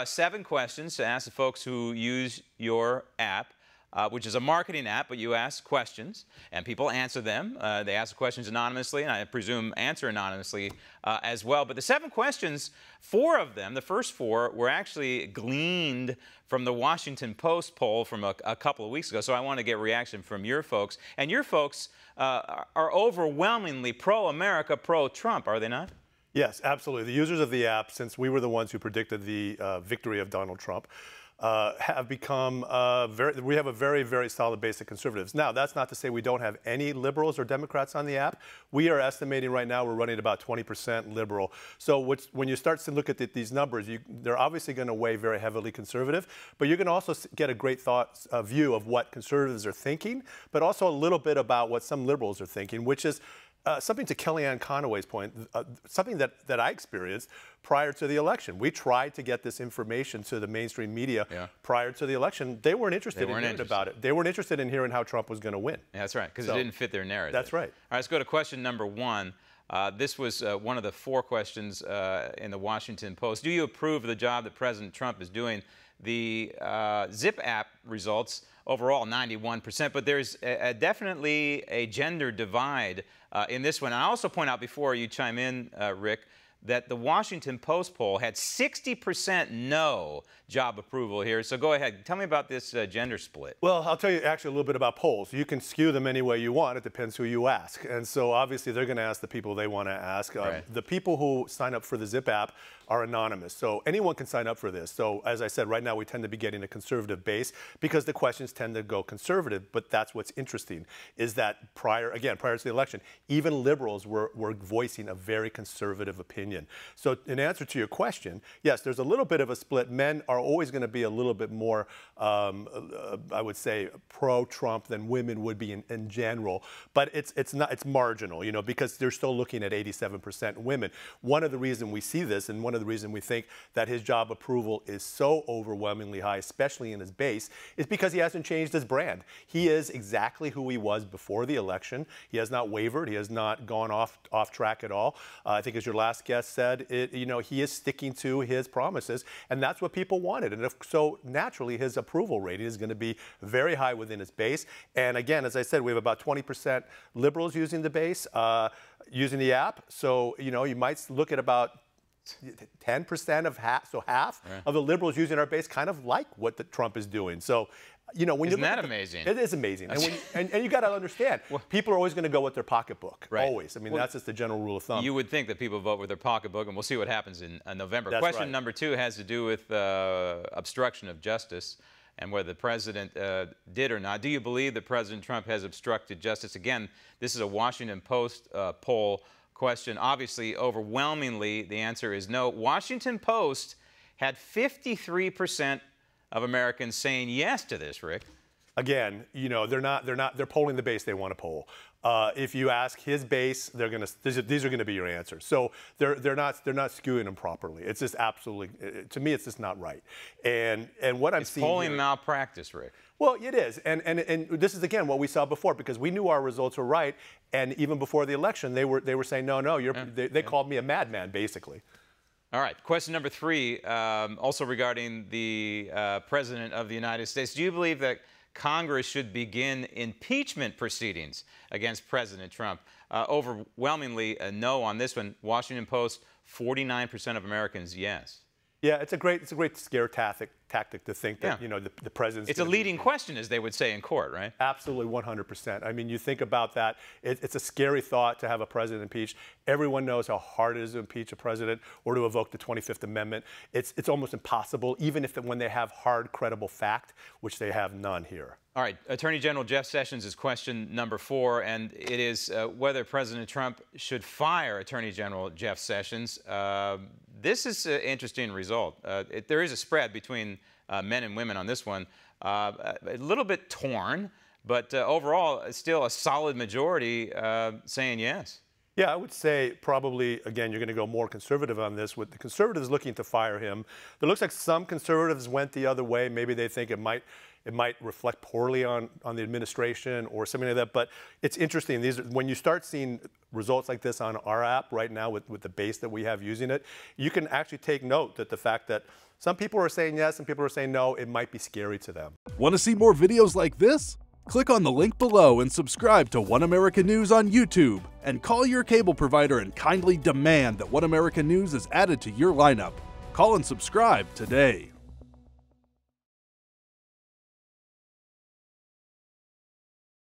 7 questions to ask the folks who use your app, which is a marketing app, but you ask questions, and people answer them. They ask the questions anonymously, and I presume answer anonymously as well. But the 7 questions, 4 of them, the first 4, were actually gleaned from the Washington Post poll from a couple of weeks ago, so I want to get reaction from your folks. And your folks are overwhelmingly pro-America, pro-Trump, are they not? Yes, absolutely. The users of the app, since we were the ones who predicted the victory of Donald Trump, have become we have a very, very solid base of conservatives. Now, that's not to say we don't have any liberals or Democrats on the app. We are estimating right now we're running about 20% liberal. So when you start to look at these numbers, they're obviously going to weigh very heavily conservative, but you're going to also get a great view of what conservatives are thinking, but also a little bit about what some liberals are thinking, which is something to Kellyanne Conway's point, something that I experienced prior to the election. We tried to get this information to the mainstream media prior to the election. They weren't interested in hearing about it. They weren't interested in hearing how Trump was going to win. Yeah, that's right, because it didn't fit their narrative. That's right. All right, let's go to question number 1. This was one of the 4 questions in the Washington Post. Do you approve of the job that President Trump is doing? The Zip app results overall 91%, but there's definitely a gender divide in this one. I also point out before you chime in, Rick, that the Washington Post poll had 60% no job approval here. So go ahead. Tell me about this gender split. Well, I'll tell you actually a little bit about polls. You can skew them any way you want. It depends who you ask. And so obviously they're going to ask the people they want to ask. Right. The people who sign up for the Zip app are anonymous. So anyone can sign up for this. So as I said, right now we tend to be getting a conservative base because the questions tend to go conservative. But that's what's interesting is that prior to the election, even liberals were voicing a very conservative opinion. So in answer to your question, yes, there's a little bit of a split. Men are always going to be a little bit more, I would say, pro-Trump than women would be in general. But it's marginal, you know, because they're still looking at 87% women. One of the reasons we see this, and one of the reasons we think that his job approval is so overwhelmingly high, especially in his base, is because he hasn't changed his brand. He is exactly who he was before the election. He has not wavered. He has not gone off track at all. I think, as your last guest said, he is sticking to his promises, and that's what people wanted. And so naturally, his approval rating is going to be very high within his base. And again, as I said, we have about 20% liberals using the base, using the app. So you might look at about 10% of half of the liberals using our base kind of like what Trump is doing. So, when Isn't that amazing? It is amazing. And you got to understand, people are always going to go with their pocketbook. Right. Always. I mean, that's just the general rule of thumb. You would think that people vote with their pocketbook, and we'll see what happens in November. That's Question right. number 2 has to do with obstruction of justice and whether the president did or not. Do you believe that President Trump has obstructed justice? Again, this is a Washington Post poll question. Obviously, overwhelmingly, the answer is no. Washington Post had 53% of Americans saying yes to this, Rick. Again, they're polling the base they want to poll. If you ask his base, these are gonna be your answers. So they're not skewing them properly. It's just absolutely, to me, it's just not right. And what I'm seeing, polling malpractice, Rick. Well, it is, and this is again what we saw before, because we knew our results were right, and even before the election, they were saying no, they called me a madman, basically. All right, question number 3, also regarding the President of the United States. Do you believe that Congress should begin impeachment proceedings against President Trump? Overwhelmingly no on this one. Washington Post, 49% of Americans, yes. Yeah, it's a great scare tactic to think that the president's. It's a leading question, as they would say in court, right? Absolutely, 100%. I mean, you think about that. It's a scary thought to have a president impeached. Everyone knows how hard it is to impeach a president or to evoke the 25th Amendment. It's almost impossible, even when they have hard, credible fact, which they have none here. All right, Attorney General Jeff Sessions is question number 4, and it is whether President Trump should fire Attorney General Jeff Sessions. This is an interesting result. There is a spread between men and women on this one. A little bit torn, but overall, still a solid majority saying yes. Yeah, I would say probably, again, you're going to go more conservative on this, with the conservatives looking to fire him. There looks like some conservatives went the other way. Maybe they think it might reflect poorly on the administration or something like that. But it's interesting. When you start seeing results like this on our app right now with the base that we have using it, you can actually take note that the fact that some people are saying yes and people are saying no, it might be scary to them. Want to see more videos like this? Click on the link below and subscribe to One America News on YouTube, and call your cable provider and kindly demand that One America News is added to your lineup. Call and subscribe today.